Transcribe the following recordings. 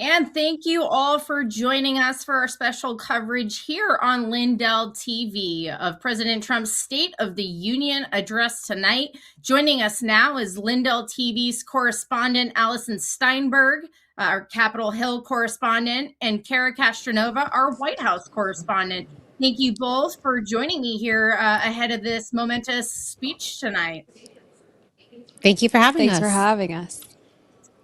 And thank you all for joining us for our special coverage here on LindellTV of President Trump's State of the Union address tonight. Joining us now is LindellTV's correspondent Allison Steinberg, our Capitol Hill correspondent, and Kara Castronova, our White House correspondent. Thank you both for joining me here ahead of this momentous speech tonight. Thank you for having us. Thanks for having us.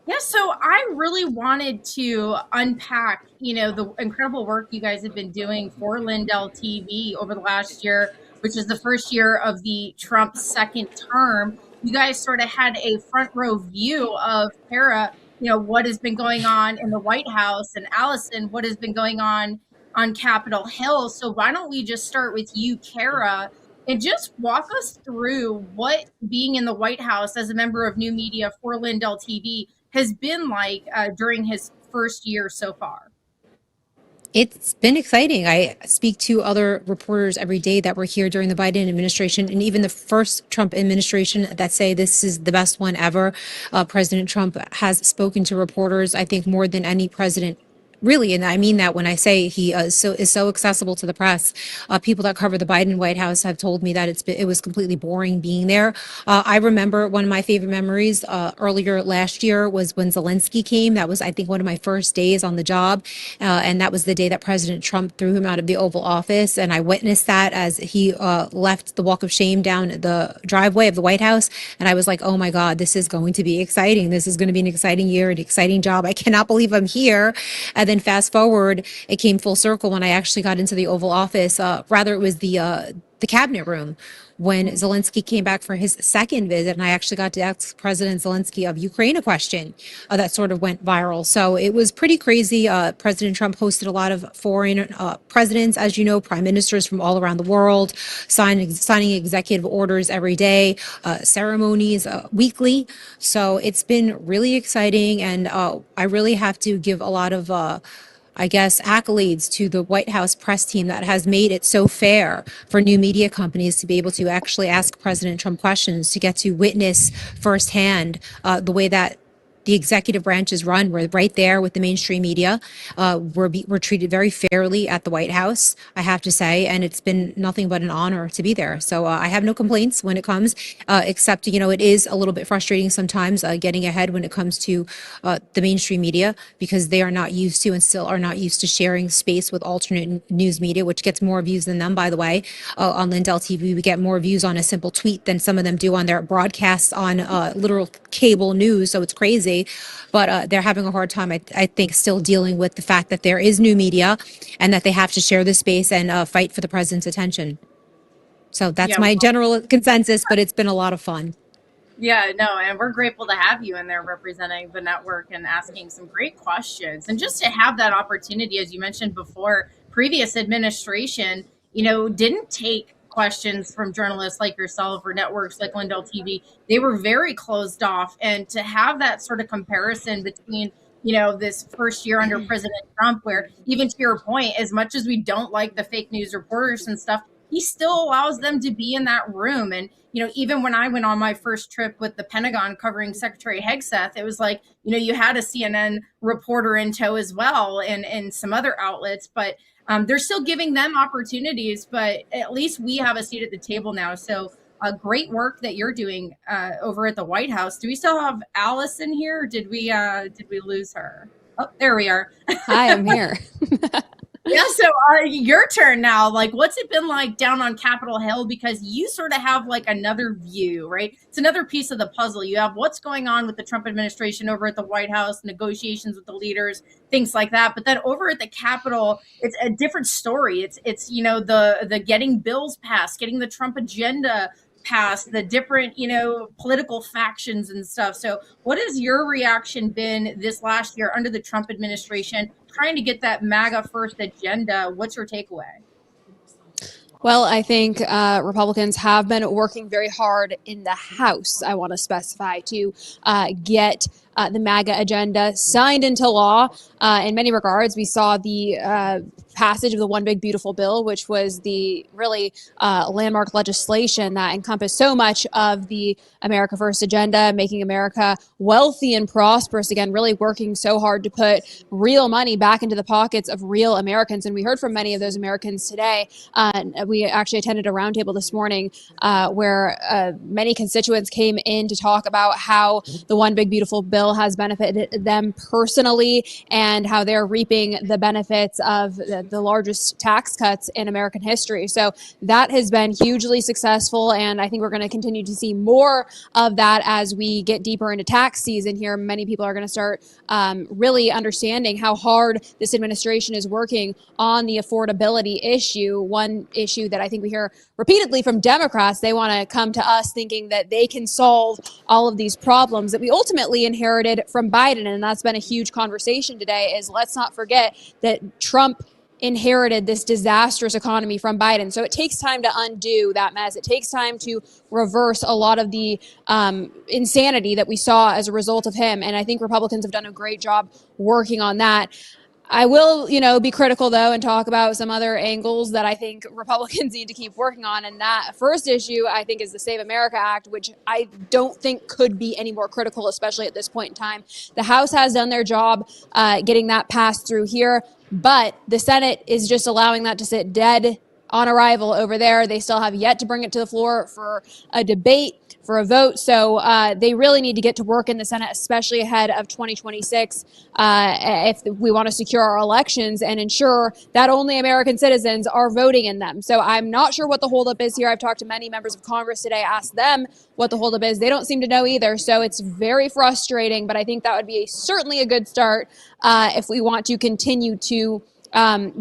Yeah, so I really wanted to unpack, the incredible work you guys have been doing for LindellTV over the last year, which is the first year of the Trump second term. You guys sort of had a front row view of Kara, what has been going on in the White House, and Allison, what has been going on Capitol Hill. So why don't we just start with you, Kara, and just walk us through what being in the White House as a member of new media for LindellTV has been like during his first year so far. It's been exciting. I speak to other reporters every day that were here during the Biden administration and even the first Trump administration that say this is the best one ever. President Trump has spoken to reporters, I think, more than any president. Really, and I mean that when I say he is so accessible to the press. People that cover the Biden White House have told me that it was completely boring being there. I remember one of my favorite memories earlier last year was when Zelensky came. That was, I think, one of my first days on the job, and that was the day that President Trump threw him out of the Oval Office, and I witnessed that as he left the walk of shame down the driveway of the White House, and I was like, oh my God, this is going to be exciting. This is going to be an exciting year, an exciting job. I cannot believe I'm here. And then fast forward, it came full circle when I actually got into the Oval Office. Rather, it was the cabinet room when Zelensky came back for his second visit, and I actually got to ask President Zelensky of Ukraine a question that sort of went viral. So it was pretty crazy. President Trump hosted a lot of foreign presidents, as you know, prime ministers from all around the world, signing executive orders every day, ceremonies weekly. So it's been really exciting, and I really have to give a lot of accolades to the White House press team that has made it so fair for new media companies to be able to actually ask President Trump questions, to get to witness firsthand the way that the executive branch is run. We're right there with the mainstream media. We're treated very fairly at the White House, I have to say, and it's been nothing but an honor to be there. So I have no complaints when it comes, except, it is a little bit frustrating sometimes getting ahead when it comes to the mainstream media, because they are not used to and still are not used to sharing space with alternate news media, which gets more views than them, by the way. On LindellTV, we get more views on a simple tweet than some of them do on their broadcasts on literal cable news. So it's crazy. But they're having a hard time, I think, still dealing with the fact that there is new media and that they have to share the space and fight for the president's attention. So that's my general consensus, but it's been a lot of fun. Yeah, no, and we're grateful to have you in there representing the network and asking some great questions. And just to have that opportunity, as you mentioned before, previous administration, didn't take questions from journalists like yourself or networks like LindellTV. They were very closed off. And to have that sort of comparison between, this first year under President Trump, where even to your point, as much as we don't like the fake news reporters and stuff, he still allows them to be in that room. And, even when I went on my first trip with the Pentagon covering Secretary Hegseth, it was like, you had a CNN reporter in tow as well and some other outlets, but they're still giving them opportunities, but at least we have a seat at the table now. So great work that you're doing over at the White House. Do we still have Allison here? Or did we lose her? Oh, there we are. Hi, I'm here. Yeah, so your turn now. Like, what's it been like down on Capitol Hill? Because you sort of have like another view, right? It's another piece of the puzzle. You have what's going on with the Trump administration over at the White House, negotiations with the leaders, things like that. But then over at the Capitol, it's a different story. It's the getting bills passed, getting the Trump agenda passed, the different, political factions and stuff. So what has your reaction been this last year under the Trump administration, trying to get that MAGA first agenda? What's your takeaway? Well, I think Republicans have been working very hard in the House, I want to specify, to get the MAGA agenda signed into law. In many regards, we saw the passage of the One Big Beautiful Bill, which was the really landmark legislation that encompassed so much of the America First agenda, making America wealthy and prosperous again, really working so hard to put real money back into the pockets of real Americans. And we heard from many of those Americans today. We actually attended a roundtable this morning where many constituents came in to talk about how the One Big Beautiful Bill has benefited them personally and how they're reaping the benefits of the largest tax cuts in American history. So that has been hugely successful, and I think we're going to continue to see more of that as we get deeper into tax season here. Many people are going to start really understanding how hard this administration is working on the affordability issue. One issue that I think we hear repeatedly from Democrats, they want to come to us thinking that they can solve all of these problems that we ultimately inherited from Biden. And that's been a huge conversation today, is let's not forget that Trump inherited this disastrous economy from Biden. So it takes time to undo that mess. It takes time to reverse a lot of the insanity that we saw as a result of him. And I think Republicans have done a great job working on that. I will, be critical, though, and talk about some other angles that I think Republicans need to keep working on. And that first issue, I think, is the Save America Act, which I don't think could be any more critical, especially at this point in time. The House has done their job getting that passed through here, but the Senate is just allowing that to sit dead on arrival over there. They still have yet to bring it to the floor for a debate, for a vote. So they really need to get to work in the Senate, especially ahead of 2026, if we want to secure our elections and ensure that only American citizens are voting in them. So I'm not sure what the holdup is here. I've talked to many members of Congress today, asked them what the holdup is. They don't seem to know either. So it's very frustrating, but I think that would be certainly a good start if we want to continue to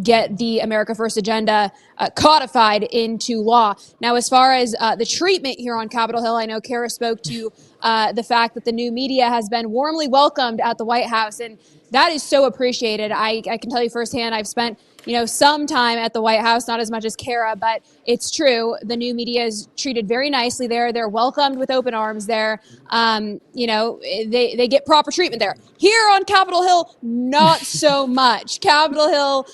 get the America First agenda codified into law. Now, as far as the treatment here on Capitol Hill, I know Kara spoke to the fact that the new media has been warmly welcomed at the White House, and that is so appreciated. I can tell you firsthand, I've spent some time at the White House, not as much as Kara, but it's true. The new media is treated very nicely there. They're welcomed with open arms there. They get proper treatment there. Here on Capitol Hill, not so much. Capitol Hill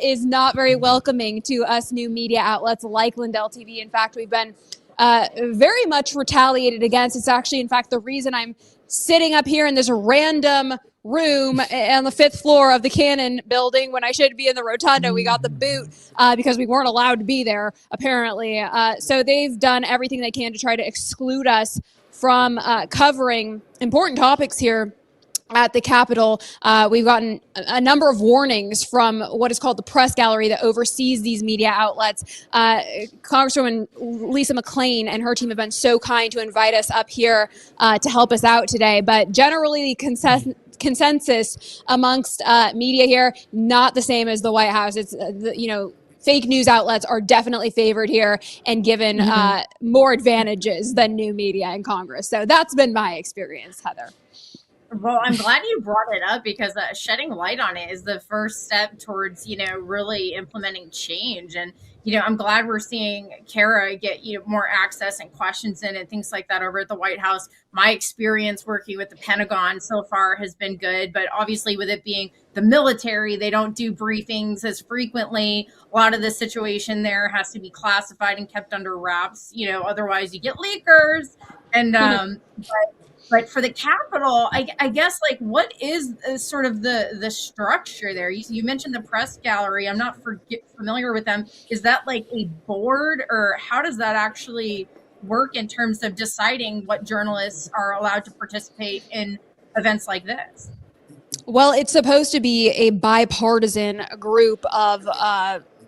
is not very welcoming to us new media outlets like LindellTV. In fact, we've been very much retaliated against. It's actually, in fact, the reason I'm sitting up here in this random room on the 5th floor of the Cannon building when I should be in the rotunda. We got the boot because we weren't allowed to be there, apparently. So they've done everything they can to try to exclude us from covering important topics here at the Capitol. We've gotten a number of warnings from what is called the press gallery that oversees these media outlets. Congresswoman Lisa McClain and her team have been so kind to invite us up here to help us out today. But generally, the consensus amongst media here, not the same as the White House. It's, fake news outlets are definitely favored here and given more advantages than new media in Congress. So that's been my experience, Heather. Well, I'm glad you brought it up because shedding light on it is the first step towards, really implementing change. And, I'm glad we're seeing Kara get, more access and questions in and things like that over at the White House. My experience working with the Pentagon so far has been good, but obviously with it being the military, they don't do briefings as frequently. A lot of the situation there has to be classified and kept under wraps, otherwise you get leakers. And, but for the Capitol, I guess, what is sort of the structure there? You mentioned the press gallery. I'm not familiar with them. Is that like a board, or how does that actually work in terms of deciding what journalists are allowed to participate in events like this? Well, it's supposed to be a bipartisan group of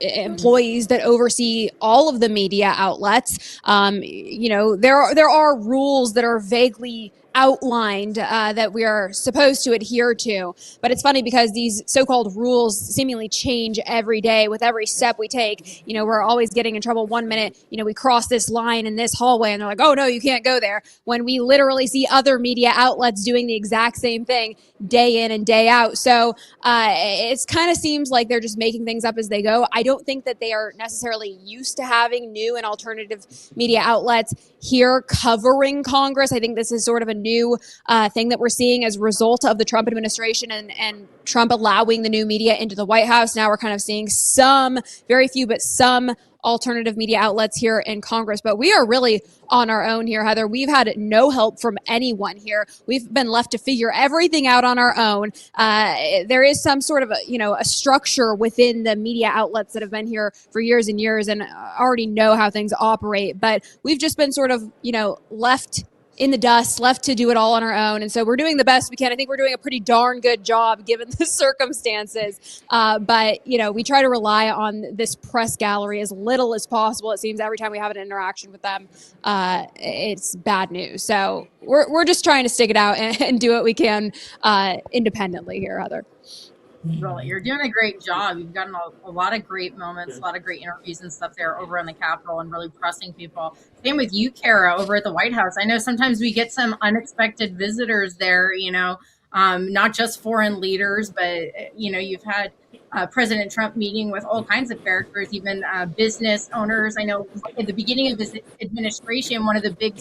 employees that oversee all of the media outlets. There are rules that are vaguely outlined that we are supposed to adhere to. But it's funny because these so-called rules seemingly change every day with every step we take. We're always getting in trouble. One minute, we cross this line in this hallway and they're like, oh no, you can't go there. When we literally see other media outlets doing the exact same thing day in and day out. So it kind of seems like they're just making things up as they go. I don't think that they are necessarily used to having new and alternative media outlets here covering Congress. I think this is sort of a new new thing that we're seeing as a result of the Trump administration and Trump allowing the new media into the White House. Now we're kind of seeing some, very few, but some alternative media outlets here in Congress. But we are really on our own here, Heather. We've had no help from anyone here. We've been left to figure everything out on our own. There is some sort of a structure within the media outlets that have been here for years and years and already know how things operate. But we've just been sort of, left in the dust, left to do it all on our own. And so we're doing the best we can. I think we're doing a pretty darn good job given the circumstances. But, we try to rely on this press gallery as little as possible. It seems every time we have an interaction with them, it's bad news. So we're just trying to stick it out and do what we can independently here, Heather. Really, you're doing a great job. You've gotten a lot of great moments, a lot of great interviews and stuff there over on the Capitol and really pressing people. Same with you, Kara, over at the White House. I know sometimes we get some unexpected visitors there, not just foreign leaders, but, you've had President Trump meeting with all kinds of characters, even business owners. I know at the beginning of his administration, one of the big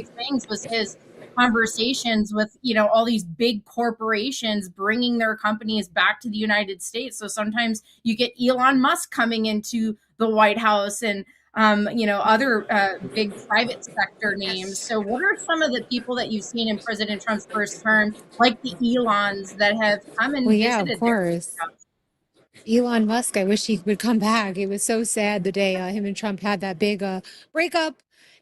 things was his conversations with all these big corporations bringing their companies back to the United States. So sometimes you get Elon Musk coming into the White House and other big private sector names. So what are some of the people that you've seen in President Trump's first term, like the Elons, that have come and Well, yeah, of visited their course. Elon Musk, I wish he would come back. It was so sad the day him and Trump had that big breakup.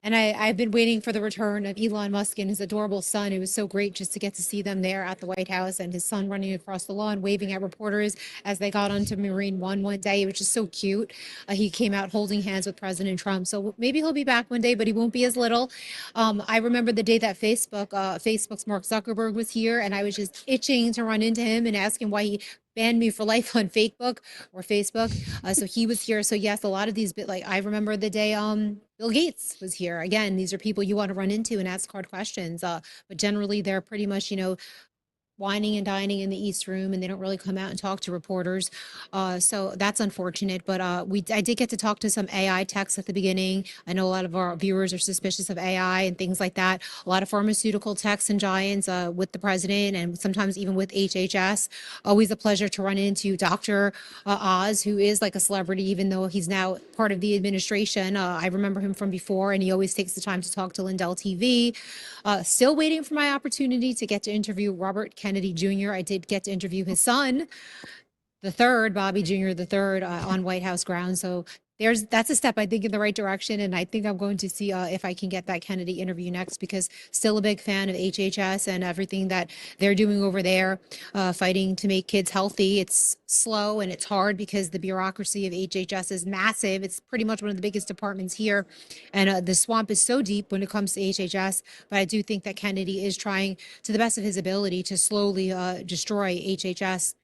And I've been waiting for the return of Elon Musk and his adorable son. It was so great just to get to see them there at the White House and his son running across the lawn, waving at reporters as they got onto Marine One day. It was just so cute. He came out holding hands with President Trump. So maybe he'll be back one day, but he won't be as little. I remember the day that Facebook's Mark Zuckerberg was here, and I was just itching to run into him and ask him why he banned me for life on Facebook. So he was here. So yes, a lot of these I remember the day Bill Gates was here. Again, these are people you want to run into and ask hard questions. But generally they're pretty much, whining and dining in the East Room, and they don't really come out and talk to reporters. So that's unfortunate. But I did get to talk to some AI techs at the beginning. I know a lot of our viewers are suspicious of AI and things like that. A lot of pharmaceutical techs and giants with the president, and sometimes even with HHS. Always a pleasure to run into Dr. Oz, who is like a celebrity, even though he's now part of the administration. I remember him from before, and he always takes the time to talk to LindellTV. Still waiting for my opportunity to get to interview Robert Kennedy Jr. I did get to interview his son, the third, Bobby Jr. the third, on White House grounds. So that's a step I think in the right direction, and I think I'm going to see if I can get that Kennedy interview next, because still a big fan of HHS and everything that they're doing over there, fighting to make kids healthy. It's slow and it's hard because the bureaucracy of HHS is massive. It's pretty much one of the biggest departments here, and the swamp is so deep when it comes to HHS. But I do think that Kennedy is trying to the best of his ability to slowly destroy HHS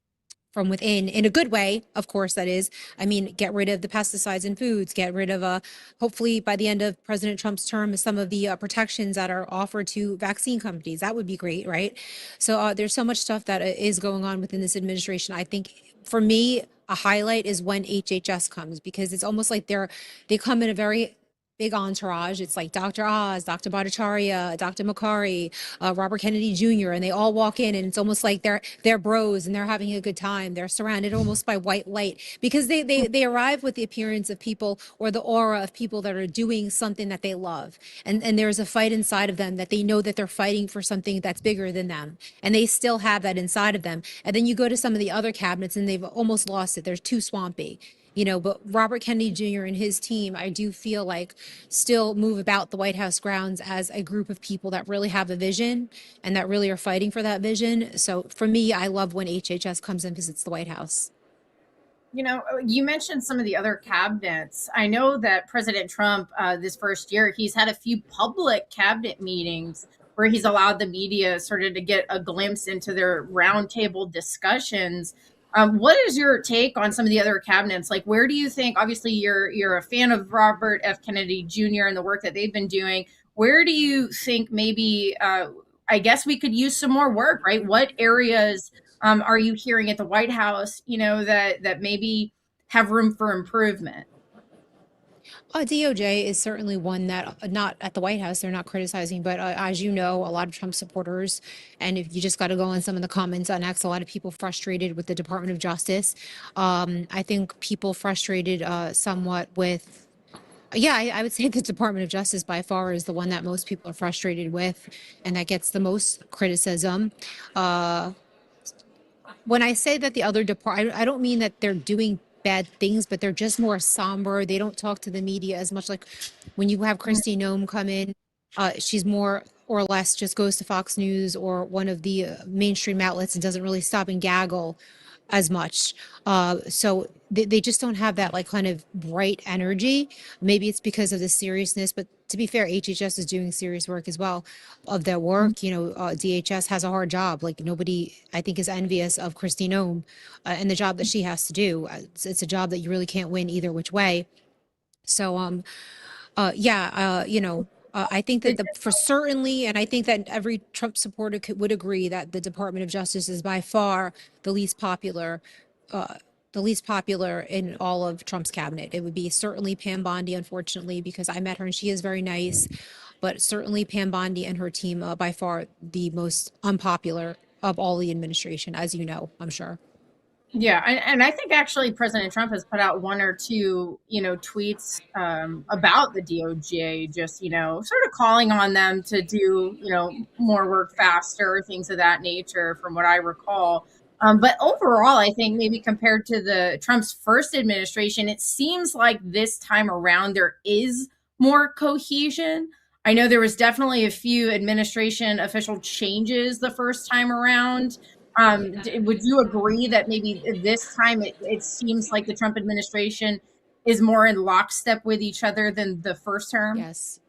from within, in a good way, of course, that is. I mean, get rid of the pesticides in foods, get rid of, hopefully by the end of President Trump's term, some of the protections that are offered to vaccine companies. That would be great, right? So there's so much stuff that is going on within this administration. I think for me, a highlight is when HHS comes, because it's almost like they come in a very big entourage. It's like Dr. Oz, Dr. Bhattacharya, Dr. Makari, Robert Kennedy Jr., and they all walk in, and it's almost like they're bros and they're having a good time. They're surrounded almost by white light, because they arrive with the appearance of people, or the aura of people that are doing something that they love. And there's a fight inside of them that they know that they're fighting for something that's bigger than them. And they still have that inside of them. And then you go to some of the other cabinets and they've almost lost it. They're too swampy. But Robert Kennedy Jr. and his team, I do feel like, still move about the White House grounds as a group of people that really have a vision and that really are fighting for that vision. So for me, I love when HHS comes in because it's the White House. You mentioned some of the other cabinets. I know that President Trump, this first year, he's had a few public cabinet meetings where he's allowed the media sort of to get a glimpse into their roundtable discussions. What is your take on some of the other cabinets? Like, where do you think, obviously you're a fan of Robert F. Kennedy Jr. and the work that they've been doing. Where do you think maybe, I guess we could use some more work, right? What areas are you hearing at the White House, that maybe have room for improvement? DOJ is certainly one that, not at the White House, they're not criticizing, but as you know, a lot of Trump supporters, and if you just got to go on some of the comments on X, a lot of people frustrated with the Department of Justice. I think people frustrated somewhat with, yeah, I would say the Department of Justice by far is the one that most people are frustrated with, and that gets the most criticism. Uh, when I say that the other department, I don't mean that they're doing bad things, but they're just more somber. They don't talk to the media as much. Like when you have Christy Nome come in, she's more or less just goes to Fox News or one of the mainstream outlets and doesn't really stop and gaggle as much. So they just don't have that like kind of bright energy. Maybe it's because of the seriousness, but to be fair, HHS is doing serious work as well of their work. You know, DHS has a hard job. Like nobody, I think, is envious of Christine Nome and the job that she has to do. It's a job that you really can't win either which way. So, yeah, I think that for certainly, and I think that every Trump supporter would agree that the Department of Justice is by far the least popular, uh, the least popular in all of Trump's cabinet. It would be certainly Pam Bondi, unfortunately, because I met her and she is very nice, but certainly Pam Bondi and her team, by far the most unpopular of all the administration, as you know, I'm sure. Yeah, and I think actually President Trump has put out one or two, tweets about the DOJ, just sort of calling on them to do, more work faster, things of that nature, from what I recall. But overall, I think maybe compared to the Trump's first administration, it seems like this time around there is more cohesion. I know there was definitely a few administration official changes the first time around. Would you agree that maybe this time it seems like the Trump administration is more in lockstep with each other than the first term? Yes.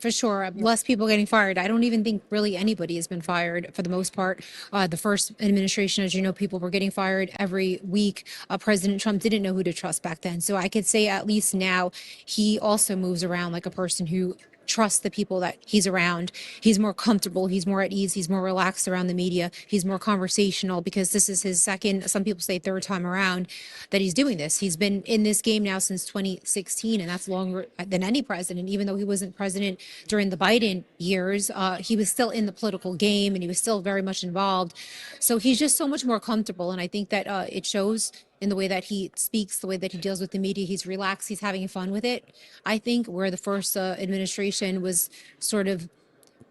For sure. Less people getting fired. I don't even think really anybody has been fired for the most part. The first administration, as you know, people were getting fired every week. President Trump didn't know who to trust back then. So I could say at least now he also moves around like a person who trusts the people that he's around. He's more comfortable. He's more at ease. He's more relaxed around the media. He's more conversational because this is his second, some people say third time around that he's doing this. He's been in this game now since 2016, and that's longer than any president, even though he wasn't president during the Biden years. He was still in the political game and he was still very much involved. So he's just so much more comfortable. And I think that it shows in the way that he speaks, the way that he deals with the media. He's relaxed. He's having fun with it. I think where the first administration was sort of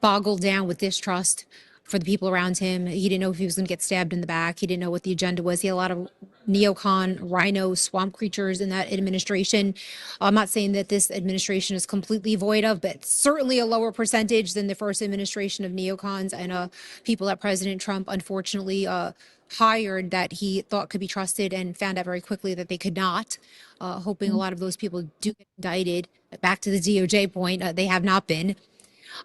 boggled down with distrust for the people around him. He didn't know if he was going to get stabbed in the back. He didn't know what the agenda was. He had a lot of neocon, rhino, swamp creatures in that administration. I'm not saying that this administration is completely void of, but certainly a lower percentage than the first administration of neocons and people that President Trump unfortunately hired that he thought could be trusted and found out very quickly that they could not. Hoping a lot of those people do get indicted. Back to the DOJ point, they have not been.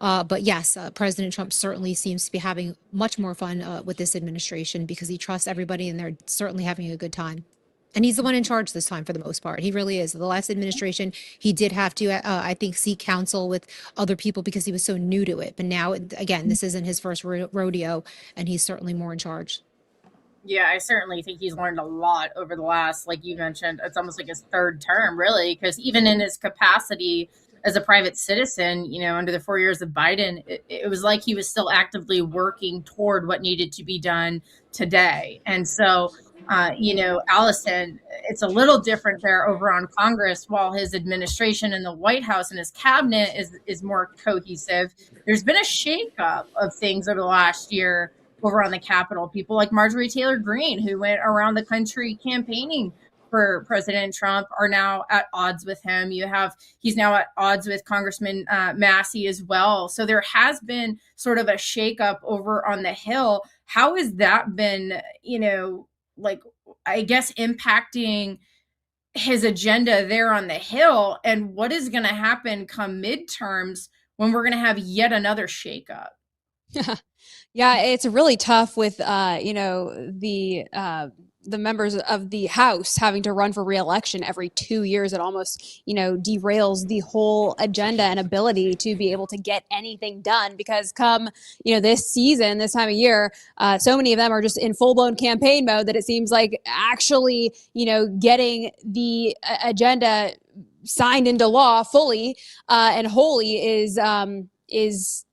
But yes, President Trump certainly seems to be having much more fun with this administration because he trusts everybody and they're certainly having a good time. And he's the one in charge this time for the most part. He really is. The last administration, he did have to, I think, seek counsel with other people because he was so new to it. But now, again, this isn't his first rodeo and he's certainly more in charge. Yeah, I certainly think he's learned a lot over the last, like you mentioned, it's almost like his third term, really, because even in his capacity as a private citizen, under the 4 years of Biden, it was like he was still actively working toward what needed to be done today. And so, Allison, it's a little different there over on Congress. While his administration in the White House and his cabinet is more cohesive, there's been a shakeup of things over the last year over on the Capitol. People like Marjorie Taylor Greene, who went around the country campaigning for President Trump, are now at odds with him. He's now at odds with Congressman Massey as well. So there has been sort of a shakeup over on the Hill. How has that been, I guess impacting his agenda there on the Hill? And what is going to happen come midterms when we're going to have yet another shakeup? Yeah, it's really tough with the members of the House having to run for re-election every 2 years. It almost derails the whole agenda and ability to be able to get anything done, because come this season, this time of year, so many of them are just in full-blown campaign mode that it seems like actually getting the agenda signed into law fully and wholly is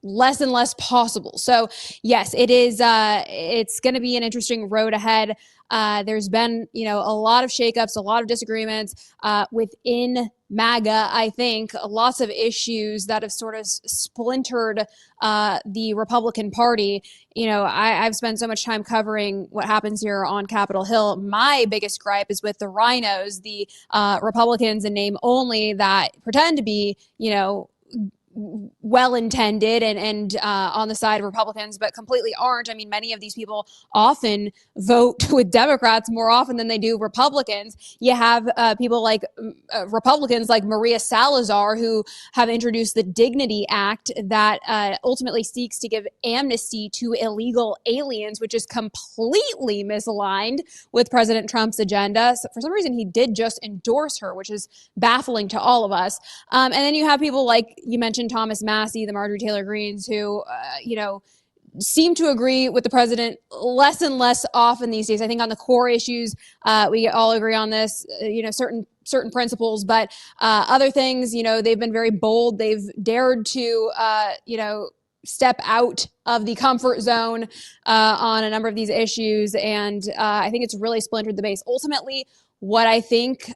less and less possible. So yes, it is. It's going to be an interesting road ahead. There's been a lot of shakeups, a lot of disagreements within MAGA. I think lots of issues that have sort of splintered the Republican Party. I've spent so much time covering what happens here on Capitol Hill. My biggest gripe is with the rhinos, the Republicans in name only, that pretend to be, well-intended and on the side of Republicans, but completely aren't. I mean, many of these people often vote with Democrats more often than they do Republicans. You have people like Republicans like Maria Salazar, who have introduced the Dignity Act that ultimately seeks to give amnesty to illegal aliens, which is completely misaligned with President Trump's agenda. So for some reason, he did just endorse her, which is baffling to all of us. And then you have people like you mentioned, Thomas Massie, the Marjorie Taylor Greens, who, seem to agree with the president less and less often these days. I think on the core issues, we all agree on this, certain principles, but other things, they've been very bold. They've dared to, step out of the comfort zone on a number of these issues. And I think it's really splintered the base. Ultimately, what I think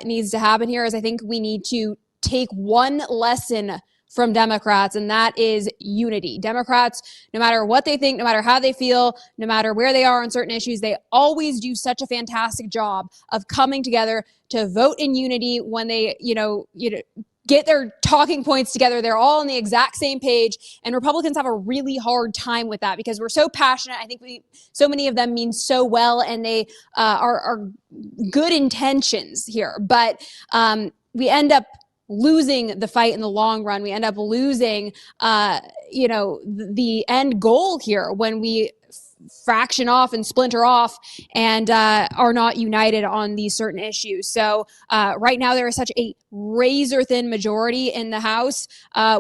needs to happen here is I think we need to take one lesson from Democrats, and that is unity. Democrats, no matter what they think, no matter how they feel, no matter where they are on certain issues, they always do such a fantastic job of coming together to vote in unity when they, get their talking points together. They're all on the exact same page. And Republicans have a really hard time with that because we're so passionate. I think so many of them mean so well, and they are good intentions here. But we end up losing the fight in the long run. We end up losing, the end goal here when we fraction off and splinter off and are not united on these certain issues. So right now there is such a razor thin majority in the House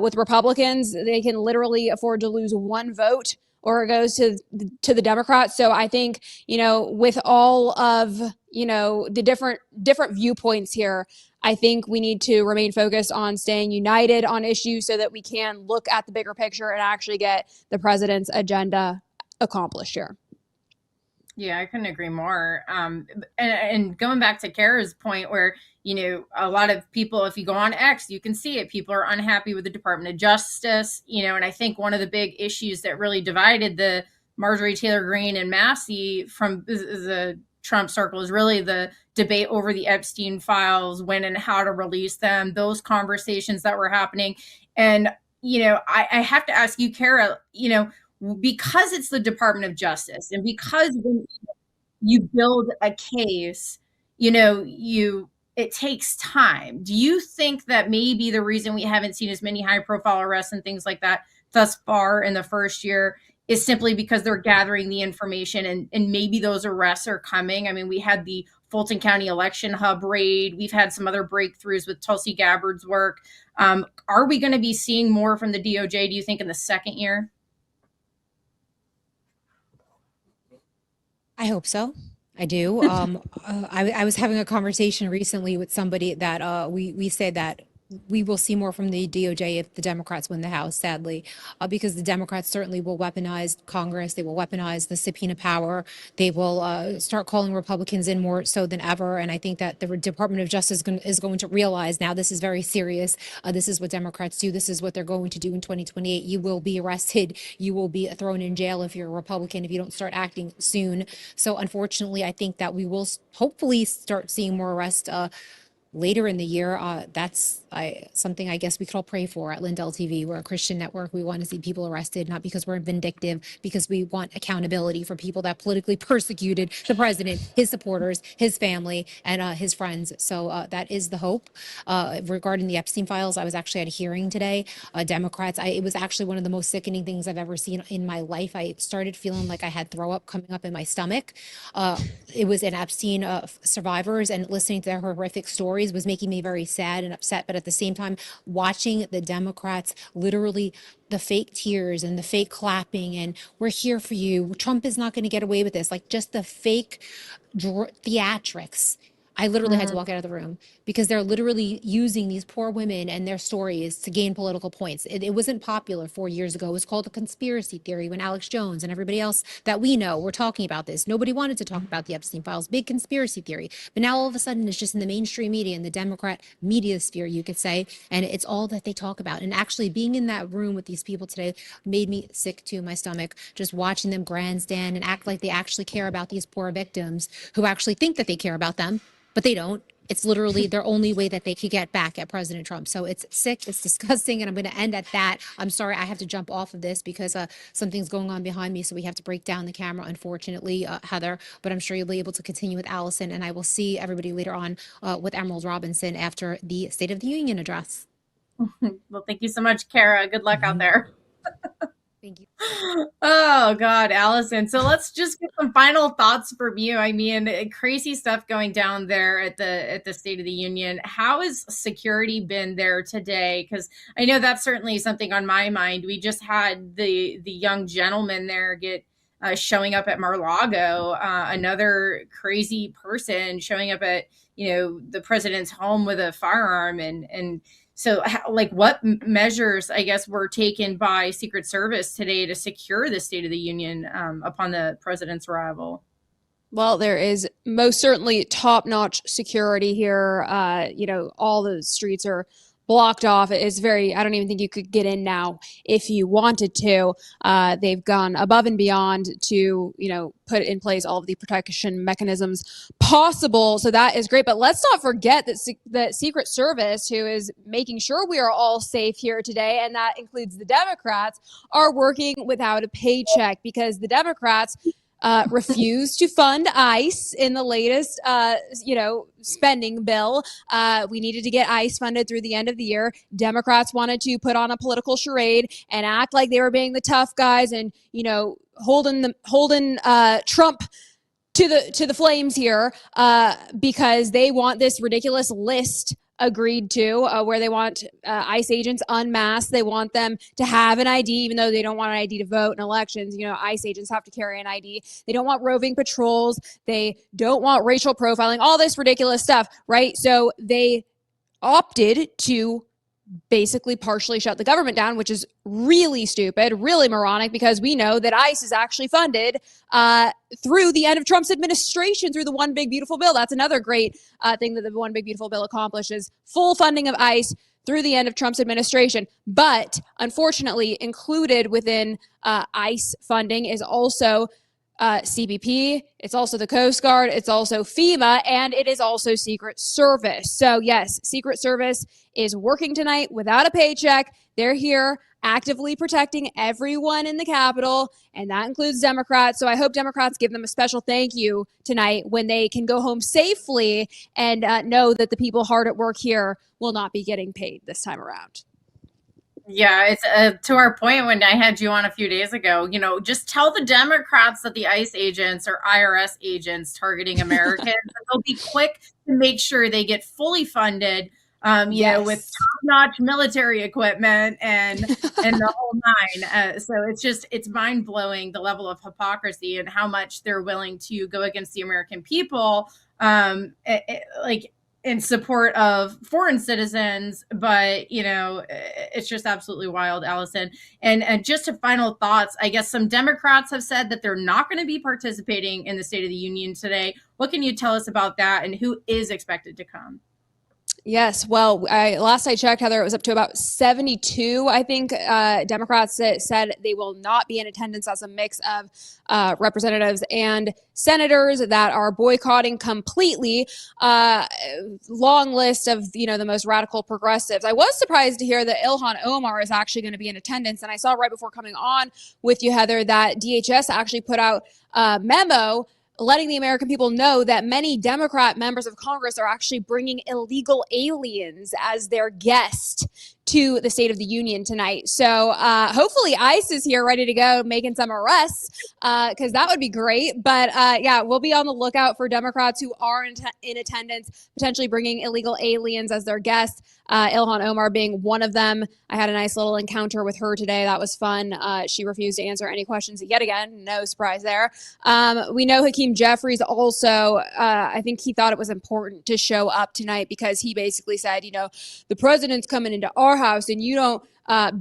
with Republicans. They can literally afford to lose one vote or it goes to the Democrats. So I think, with all of, the different viewpoints here, I think we need to remain focused on staying united on issues so that we can look at the bigger picture and actually get the president's agenda accomplished here. Yeah, I couldn't agree more. And going back to Kara's point where, a lot of people, if you go on X, you can see it. People are unhappy with the Department of Justice, and I think one of the big issues that really divided the Marjorie Taylor Greene and Massie from the Trump circle is really the debate over the Epstein files, when and how to release them, those conversations that were happening. And, I have to ask you, Kara, because it's the Department of Justice and because when you build a case, it takes time. Do you think that maybe the reason we haven't seen as many high profile arrests and things like that thus far in the first year is simply because they're gathering the information and maybe those arrests are coming? I mean, we had the Fulton County Election Hub raid. We've had some other breakthroughs with Tulsi Gabbard's work. Are we going to be seeing more from the DOJ, do you think, in the second year? I hope so. I do. I was having a conversation recently with somebody that we said that we will see more from the DOJ if the Democrats win the House, sadly, because the Democrats certainly will weaponize Congress. They will weaponize the subpoena power. They will start calling Republicans in more so than ever. And I think that the Department of Justice is going to realize now this is very serious. This is what Democrats do. This is what they're going to do in 2028. You will be arrested. You will be thrown in jail if you're a Republican if you don't start acting soon. So unfortunately, I think that we will hopefully start seeing more arrests later in the year. That's something I guess we could all pray for at LindellTV. We're a Christian network. We want to see people arrested, not because we're vindictive, because we want accountability for people that politically persecuted the president, his supporters, his family, and his friends. So that is the hope. Regarding the Epstein files, I was actually at a hearing today. Democrats, it was actually one of the most sickening things I've ever seen in my life. I started feeling like I had throw up coming up in my stomach. It was an Epstein survivors, and listening to their horrific stories was making me very sad and upset. But at the same time, watching the Democrats literally the fake tears and the fake clapping and we're here for you. Trump is not going to get away with this. Like just the fake theatrics. I literally had to walk out of the room because they're literally using these poor women and their stories to gain political points. It wasn't popular 4 years ago. It was called a conspiracy theory when Alex Jones and everybody else that we know were talking about this. Nobody wanted to talk about the Epstein files, big conspiracy theory. But now all of a sudden it's just in the mainstream media, in the Democrat media sphere, you could say, and it's all that they talk about. And actually being in that room with these people today made me sick to my stomach, just watching them grandstand and act like they actually care about these poor victims who actually think that they care about them, but they don't. It's literally their only way that they could get back at President Trump. So it's sick, it's disgusting, and I'm going to end at that. I'm sorry I have to jump off of this because something's going on behind me, so we have to break down the camera, unfortunately, Heather, but I'm sure you'll be able to continue with Allison, and I will see everybody later on with Emerald Robinson after the State of the Union address. Well, thank you so much, Kara. Good luck out there. Thank you. Oh God, Allison. So let's just get some final thoughts from you. I mean, crazy stuff going down there at the State of the Union. How has security been there today? Because I know that's certainly something on my mind. We just had the young gentleman there get showing up at Mar-a-Lago, another crazy person showing up at the president's home with a firearm and. So, like, what measures, I guess, were taken by Secret Service today to secure the State of the Union upon the president's arrival? Well, there is most certainly top-notch security here. All the streets are blocked off. It's I don't even think you could get in now if you wanted to. They've gone above and beyond to, put in place all of the protection mechanisms possible. So that is great. But let's not forget that the Secret Service, who is making sure we are all safe here today, and that includes the Democrats, are working without a paycheck because the Democrats refused to fund ICE in the latest, spending bill. We needed to get ICE funded through the end of the year. Democrats wanted to put on a political charade and act like they were being the tough guys and, holding Trump to the flames here because they want this ridiculous list agreed to where they want ICE agents unmasked. They want them to have an ID, even though they don't want an ID to vote in elections. ICE agents have to carry an ID. They don't want roving patrols. They don't want racial profiling, all this ridiculous stuff, right? So they opted to basically partially shut the government down, which is really stupid, really moronic, because we know that ICE is actually funded through the end of Trump's administration through the One Big Beautiful Bill. That's another great thing that the One Big Beautiful Bill accomplishes: full funding of ICE through the end of Trump's administration. But unfortunately, included within ICE funding is also CBP, it's also the Coast Guard, it's also FEMA, and it is also Secret Service. So yes, Secret Service is working tonight without a paycheck. They're here actively protecting everyone in the Capitol, and that includes Democrats. So I hope Democrats give them a special thank you tonight when they can go home safely and know that the people hard at work here will not be getting paid this time around. Yeah, it's to our point when I had you on a few days ago, just tell the Democrats that the ICE agents are IRS agents targeting Americans. They'll be quick to make sure they get fully funded, Yes. with top-notch military equipment and the whole nine. So it's mind-blowing the level of hypocrisy and how much they're willing to go against the American people, in support of foreign citizens. But it's just absolutely wild, Allison. And just to final thoughts, I guess some Democrats have said that they're not going to be participating in the State of the Union today. What can you tell us about that, and who is expected to come? Yes. Well, last I checked, Heather, it was up to about 72, I think, Democrats that said they will not be in attendance. As a mix of representatives and senators that are boycotting completely. Long list of, the most radical progressives. I was surprised to hear that Ilhan Omar is actually going to be in attendance. And I saw right before coming on with you, Heather, that DHS actually put out a memo letting the American people know that many Democrat members of Congress are actually bringing illegal aliens as their guest to the State of the Union tonight. So hopefully ICE is here ready to go, making some arrests, because that would be great. But yeah, we'll be on the lookout for Democrats who are in attendance, potentially bringing illegal aliens as their guests. Ilhan Omar being one of them. I had a nice little encounter with her today. That was fun. She refused to answer any questions yet again. No surprise there. We know Hakeem Jeffries also, I think he thought it was important to show up tonight because he basically said, the president's coming into our house and you don't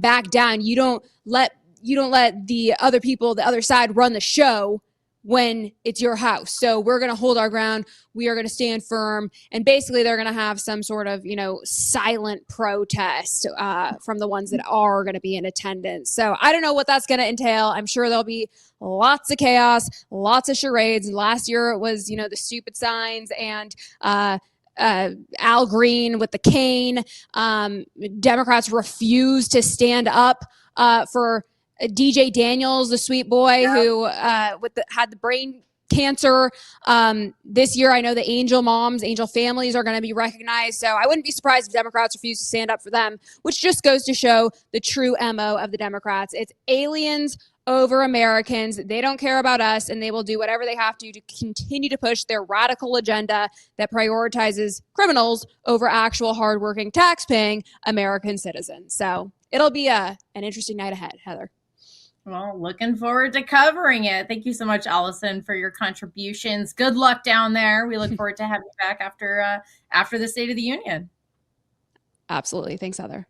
back down. You don't let the other people, the other side, run the show when it's your house. So we're going to hold our ground. We are going to stand firm. And basically they're going to have some sort of, silent protest from the ones that are going to be in attendance. So I don't know what that's going to entail. I'm sure there'll be lots of chaos, lots of charades. And last year it was, the stupid signs and Al Green with the cane. Democrats refuse to stand up for DJ Daniels, the sweet boy who had the brain cancer. This year, I know the angel moms, angel families are going to be recognized. So I wouldn't be surprised if Democrats refuse to stand up for them, which just goes to show the true MO of the Democrats. It's aliens over Americans. They don't care about us, and they will do whatever they have to continue to push their radical agenda that prioritizes criminals over actual hardworking, tax-paying American citizens. So it'll be an interesting night ahead, Heather. Well, looking forward to covering it. Thank you so much, Allison, for your contributions. Good luck down there. We look forward to having you back after the State of the Union. Absolutely. Thanks, Heather.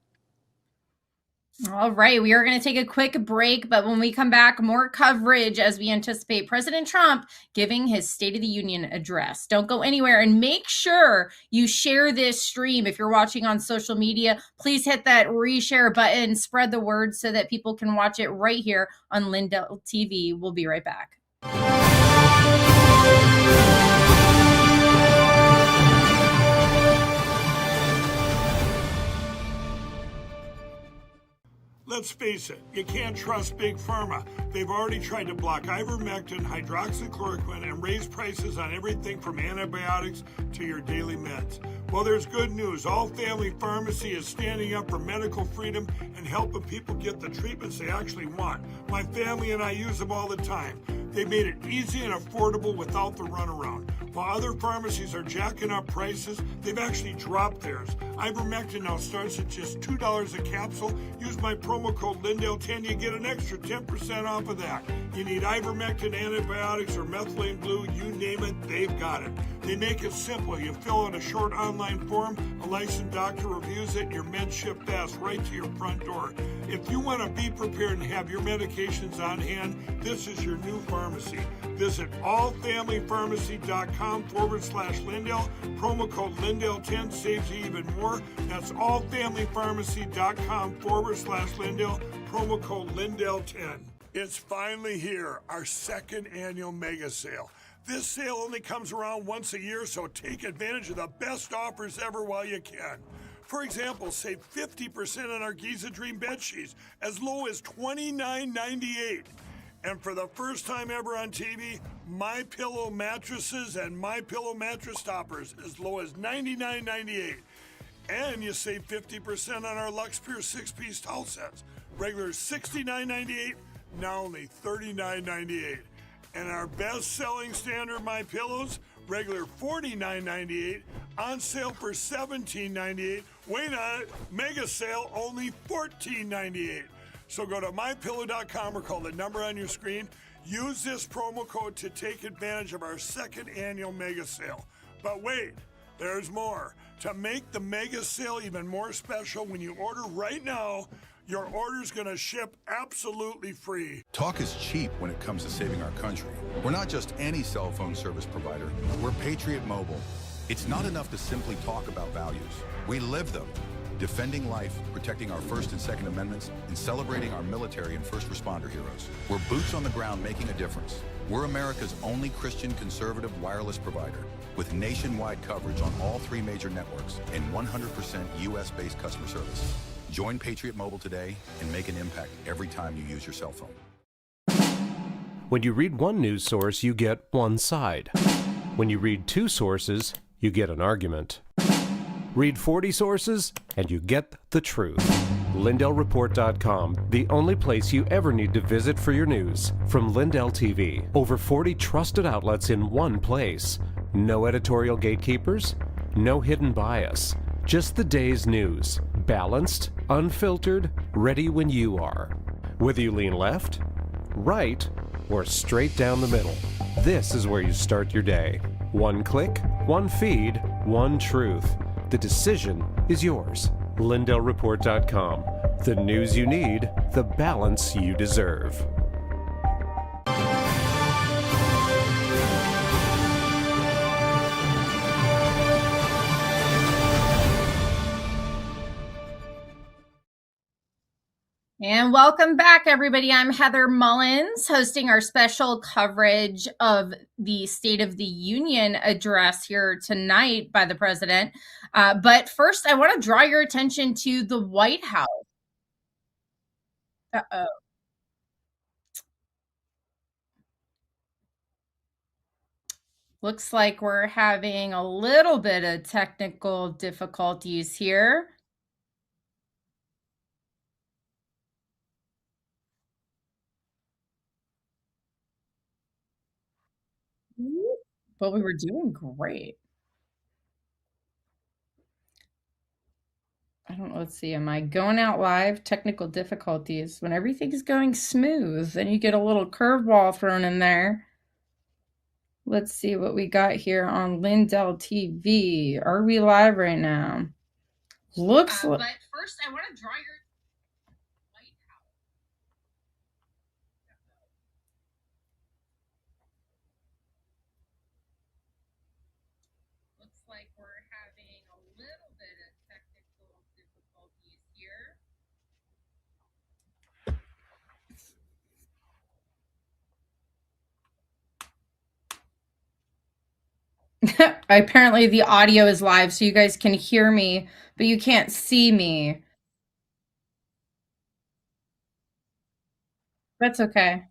All right, we are going to take a quick break, but when we come back, more coverage as we anticipate President Trump giving his State of the Union address. Don't go anywhere, and make sure you share this stream. If you're watching on social media, please hit that reshare button, spread the word so that people can watch it right here on LindellTV. We'll be right back. Let's face it, you can't trust Big Pharma. They've already tried to block ivermectin, hydroxychloroquine, and raise prices on everything from antibiotics to your daily meds. Well, there's good news. All Family Pharmacy is standing up for medical freedom and helping people get the treatments they actually want. My family and I use them all the time. They made it easy and affordable without the runaround. While other pharmacies are jacking up prices, they've actually dropped theirs. Ivermectin now starts at just $2 a capsule. Use my promo code LindellTV, you get an extra 10% off of that. You need ivermectin, antibiotics, or methylene blue, you name it, they've got it. They make it simple. You fill out a short online form, a licensed doctor reviews it, and your meds ship fast right to your front door. If you want to be prepared and have your medications on hand, this is your new pharmacy. Visit allfamilypharmacy.com/Lindell. Promo code LindellTV saves you even more. That's allfamilypharmacy.com/Lindell. Promo code LindellTV. It's finally here, our second annual mega sale. This sale only comes around once a year, so take advantage of the best offers ever while you can. For example, save 50% on our Giza Dream bed sheets, as low as $29.98. And for the first time ever on TV, My Pillow mattresses and My Pillow mattress toppers, as low as $99.98. And you save 50% on our Lux Pure 6-piece towel sets. Regular $69.98, now only $39.98. And our best-selling standard My Pillows, regular $49.98, on sale for $17.98. Wait on it, mega sale, only $14.98. So go to mypillow.com or call the number on your screen. Use this promo code to take advantage of our second annual mega sale. But wait, there's more. To make the mega sale even more special, when you order right now, your order's gonna ship absolutely free. Talk is cheap when it comes to saving our country. We're not just any cell phone service provider. We're Patriot Mobile. It's not enough to simply talk about values. We live them. Defending life, protecting our First and Second Amendments, and celebrating our military and first responder heroes. We're boots on the ground making a difference. We're America's only Christian conservative wireless provider with nationwide coverage on all 3 major networks and 100% US-based customer service. Join Patriot Mobile today and make an impact every time you use your cell phone. When you read one news source, you get one side. When you read 2 sources, you get an argument. Read 40 sources and you get the truth. LindellReport.com, the only place you ever need to visit for your news. From LindellTV, over 40 trusted outlets in one place. No editorial gatekeepers, no hidden bias. Just the day's news. Balanced, unfiltered, ready when you are. Whether you lean left, right, or straight down the middle, this is where you start your day. One click, one feed, one truth. The decision is yours. LindellReport.com. The news you need, the balance you deserve. And welcome back, everybody. I'm Heather Mullins, hosting our special coverage of the State of the Union address here tonight by the president. But first, I want to draw your attention to the White House. Uh-oh. Looks like we're having a little bit of technical difficulties here. But we were doing great. I don't know. Let's see. Am I going out live? Technical difficulties. When everything's going smooth, then you get a little curveball thrown in there. Let's see what we got here on LindellTV. Are we live right now? Looks like. But first, I want to draw your White House. Looks like we're having a little bit of technical difficulties here. Apparently the audio is live, so you guys can hear me, but you can't see me. That's okay.